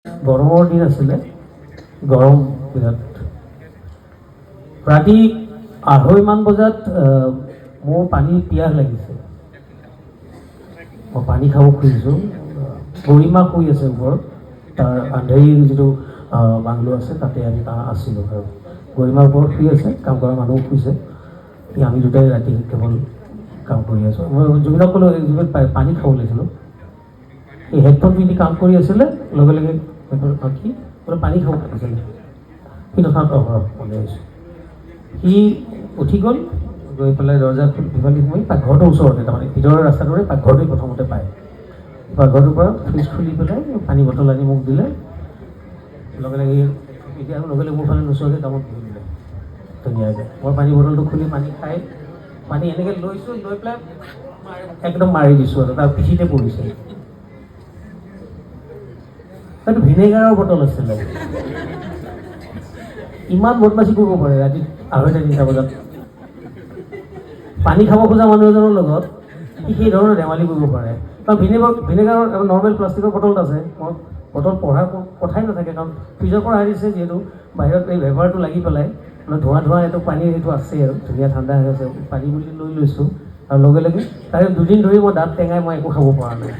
গৰমৰ দিন আছিলে, গৰম বিৰাট। ৰাতি 2:30মান বজাত মোৰ পানী পিয়াহ লাগিছে। মই পানী খাব খুজিছোঁ। গৰিমা শুই আছে ওপৰত, তাৰ আন্ধেৰীৰ যিটো বাংলো আছে তাতে আমি আছিলোঁ আৰু গৰিমাৰ ওপৰত শুই আছে, কাম কৰা মানুহ শুইছে। আমি দুটাই ৰাতি কেৱল কাম কৰি আছোঁ। মই জুবিনক ক'লোঁ জুবিন পানী খাব লাগিছিলোঁ। এই হেডফোন পিন্ধি কাম কৰি আছিলে, লগে লগে কি বোলে পানী খাব লাগিছিলে। সি তথাৎ মনে আহিছোঁ। সি উঠি গ'ল, গৈ পেলাই দৰ্জা সিফালে সোমাই পাকঘৰটোৰ ওচৰতে, তাৰমানে ভিতৰৰ ৰাস্তাটোৰে পাকঘৰটোৱে প্ৰথমতে পায়। পাকঘৰটোৰ পৰা ফ্ৰিজ খুলি পেলাই পানী বটল আনি মোক দিলে। লগে লগে এতিয়া আৰু লগে লগে মোৰ ফালে নোচোৱাকৈ কামত বহি দিলে ধুনীয়াকৈ। মই পানী বটলটো খুলি পানী খাই পানী এনেকৈ লৈছোঁ, লৈ পেলাই একদম মাৰি দিছোঁ আৰু তাৰ পিঠিতে পৰিছে। সেইটো ভিনেগাৰৰ বটল আছিলে। ইমান বদমাচি কৰিব পাৰে ৰাতি 2:30-3টা বজাত। পানী খাব খোজা মানুহ এজনৰ লগত সি সেই ধৰণৰ ধেমালি কৰিব পাৰে। কাৰণ ভিনেগাৰৰ নৰ্মেল প্লাষ্টিকৰ বটল আছে, মই বটল পঢ়াৰ কথাই নাথাকে, কাৰণ ফ্ৰিজৰ পৰা আহিছে যিহেতু বাহিৰত এই ভেপাৰটো লাগি পেলাই মানে ধোঁৱা এইটো পানীৰ সেইটো আছেই আৰু ধুনীয়া ঠাণ্ডা হৈ আছে। পানী বুলি লৈ লৈছোঁ আৰু লগে লগে তাৰে 2 দিন ধৰি মই দাঁত টেঙাই মই একো খাব পৰা নাই।